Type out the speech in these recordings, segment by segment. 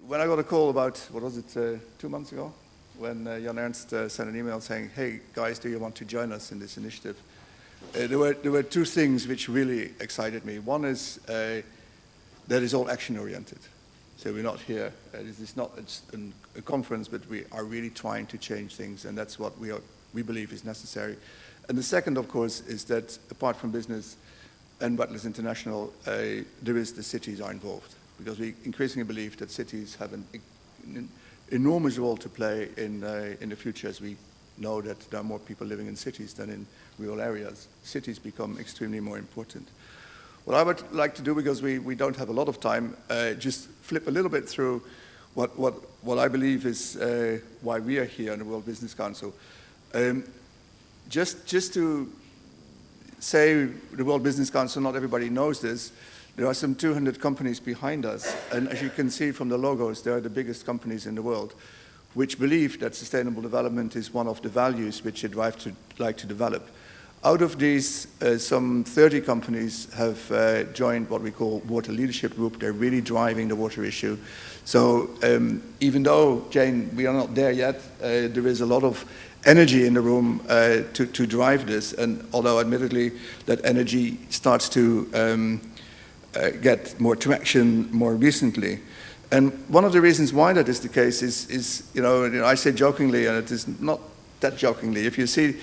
when I got a call about, what was it, 2 months ago, when Jan Ernst sent an email saying, hey guys, do you want to join us in this initiative? There were two things which really excited me. One is that it's all action-oriented. So we're not here, this is not a conference, but we are really trying to change things, and that's what we believe is necessary. And the second, of course, is that apart from business and Wetlands International, the cities are involved, because we increasingly believe that cities have an enormous role to play in the future, as we know that there are more people living in cities than in rural areas. Cities become extremely more important. What I would like to do, because we don't have a lot of time, just flip a little bit through what I believe is why we are here in the World Business Council. Just to say the World Business Council, not everybody knows this, there are some 200 companies behind us, and as you can see from the logos, they are the biggest companies in the world, which believe that sustainable development is one of the values which they'd like to develop. Out of these, some 30 companies have joined what we call Water Leadership Group. They're really driving the water issue. So even though, Jane, we are not there yet, there is a lot of energy in the room to drive this, and although admittedly that energy starts to get more traction more recently. And one of the reasons why that is the case is I say jokingly, and it is not that jokingly, if you see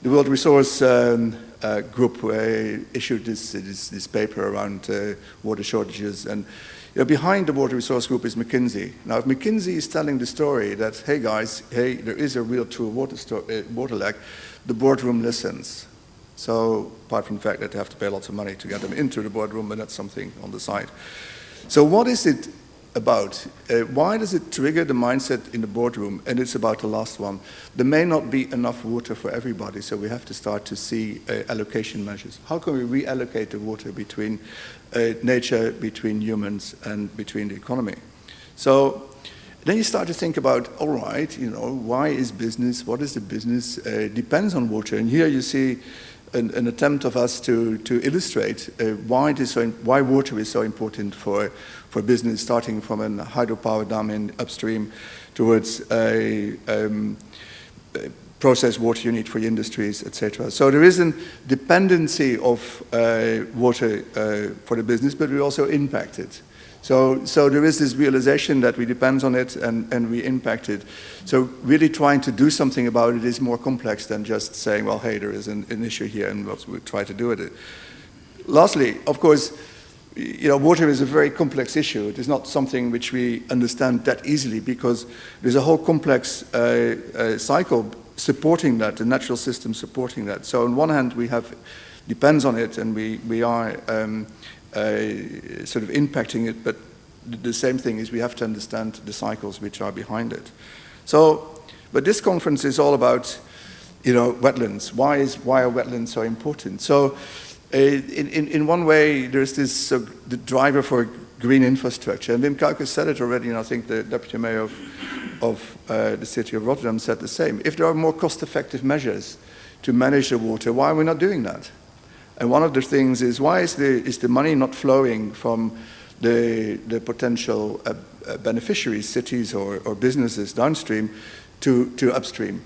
the World Resource Group issued this paper around water shortages, and behind the Water Resource Group is McKinsey. Now, if McKinsey is telling the story that, hey guys, hey, there is a real true water lack, the boardroom listens. So, apart from the fact that they have to pay lots of money to get them into the boardroom, but that's something on the side. So what is it about? Why does it trigger the mindset in the boardroom? And it's about the last one. There may not be enough water for everybody, so we have to start to see allocation measures. How can we reallocate the water between nature, between humans, and between the economy? So then you start to think about, all right, why is business, what is the business? Depends on water. And here you see an attempt of us to illustrate why water is so important for business, starting from a hydropower dam in upstream towards a processed water unit for industries, etc. So there is a dependency of water for the business, but we also impact it. So there is this realization that we depend on it and we impact it. So really trying to do something about it is more complex than just saying, well, hey, there is an issue here and we'll try to do it. Lastly, of course, water is a very complex issue. It is not something which we understand that easily, because there's a whole complex cycle supporting that, the natural system supporting that. So on one hand, we have depends on it, and we are sort of impacting it, but the same thing is we have to understand the cycles which are behind it. So, but this conference is all about, wetlands. Why are wetlands so important? So, in one way, there's this the driver for green infrastructure, and Wim Kuijkers said it already, and I think the deputy mayor of the city of Rotterdam said the same. If there are more cost-effective measures to manage the water, why are we not doing that? And one of the things is, why is the money not flowing from the potential beneficiaries, cities or businesses downstream to upstream?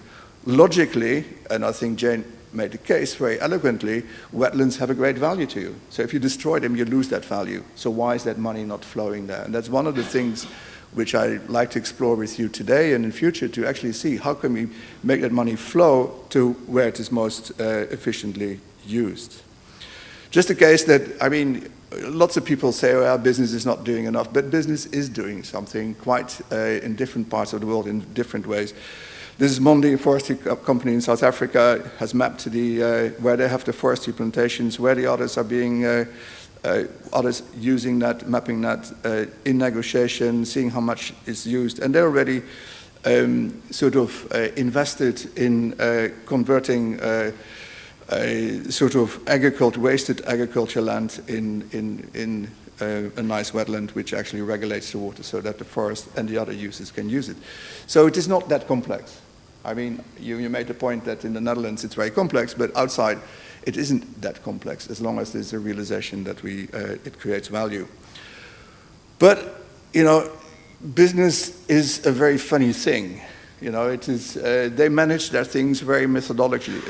Logically, and I think Jane made the case very eloquently, wetlands have a great value to you. So if you destroy them, you lose that value. So why is that money not flowing there? And that's one of the things which I'd like to explore with you today and in future, to actually see how can we make that money flow to where it is most efficiently used. Just a case that, lots of people say, well, business is not doing enough, but business is doing something quite in different parts of the world in different ways. This is Mondi, a forestry company in South Africa, has mapped where they have the forestry plantations, where the others are being, others using that, mapping that in negotiation, seeing how much is used. And they're already invested in converting sort of wasted agriculture land in a nice wetland which actually regulates the water so that the forest and the other users can use it. So it is not that complex. You made the point that in the Netherlands it's very complex, but outside it isn't that complex as long as there's a realization that it creates value. But, business is a very funny thing. You know, it is, they manage their things very methodologically.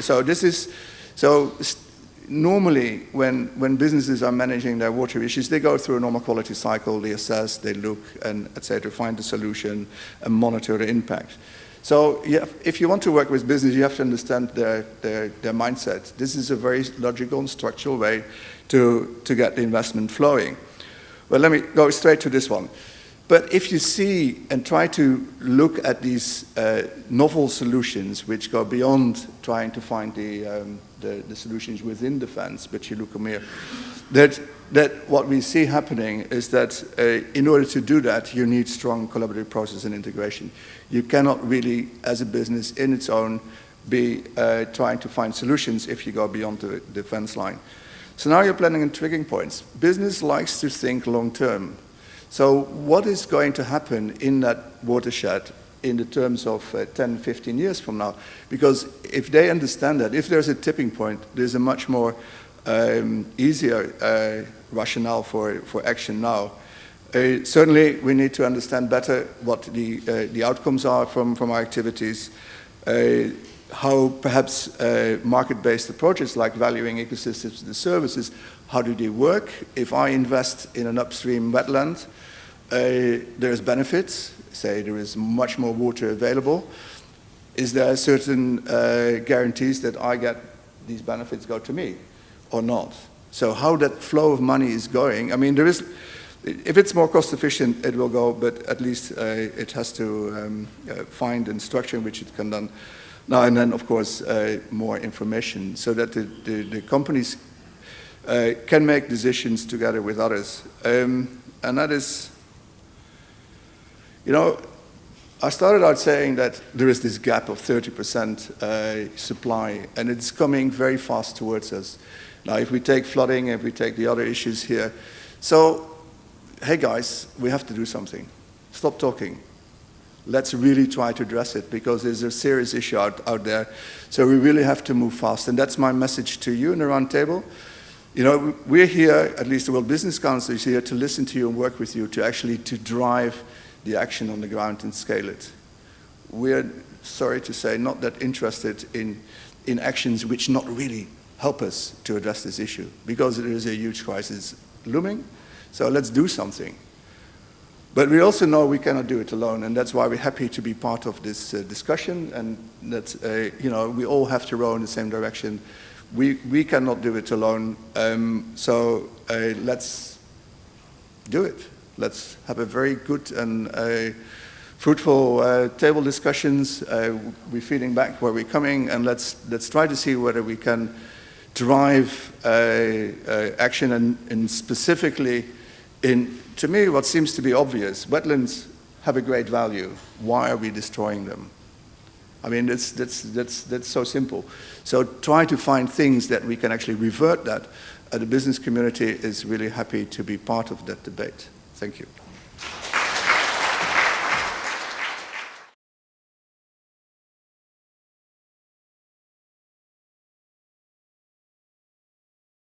Normally, when businesses are managing their water issues, they go through a normal quality cycle, they assess, they look, and etc., find the solution and monitor the impact. So if you want to work with business, you have to understand their mindset. This is a very logical and structural way to get the investment flowing. Well, let me go straight to this one. But if you see and try to look at these novel solutions, which go beyond trying to find the solutions within the fence, but you look more, that what we see happening is that in order to do that, you need strong collaborative process and integration. You cannot really, as a business in its own, be trying to find solutions if you go beyond the fence line. So now you're planning and triggering points. Business likes to think long term. So what is going to happen in that watershed in the terms of 10, 15 years from now? Because if they understand that, if there's a tipping point, there's a much more easier rationale for action now. Certainly, we need to understand better what the outcomes are from our activities, how perhaps market-based approaches like valuing ecosystems and services, how do they work? If I invest in an upstream wetland, there's benefits, say there is much more water available. Is there certain guarantees that I get these benefits go to me or not? So how that flow of money is going, I mean, there is, if it's more cost efficient, it will go, but at least it has to find and structure in which it can done. Now and then, of course, more information so that the companies can make decisions together with others. And that is, you know, I started out saying that there is this gap of 30% supply, and it's coming very fast towards us. Now, if we take flooding, if we take the other issues here, so, hey guys, we have to do something. Stop talking. Let's really try to address it, because there's a serious issue out there. So we really have to move fast, and that's my message to you in the round table. You know, we're here, at least the World Business Council is here to listen to you and work with you to actually to drive the action on the ground and scale it. We're, sorry to say, not that interested in actions which not really help us to address this issue, because there is a huge crisis looming. So let's do something. But we also know we cannot do it alone, and that's why we're happy to be part of this discussion, and that you know, we all have to row in the same direction. We cannot do it alone, so let's do it. Let's have a very good and fruitful table discussions. We're feeding back where we're coming, and let's try to see whether we can drive action, and specifically in, to me, what seems to be obvious. Wetlands have a great value. Why are we destroying them? I mean, that's so simple. So try to find things that we can actually revert that. The business community is really happy to be part of that debate. Thank you.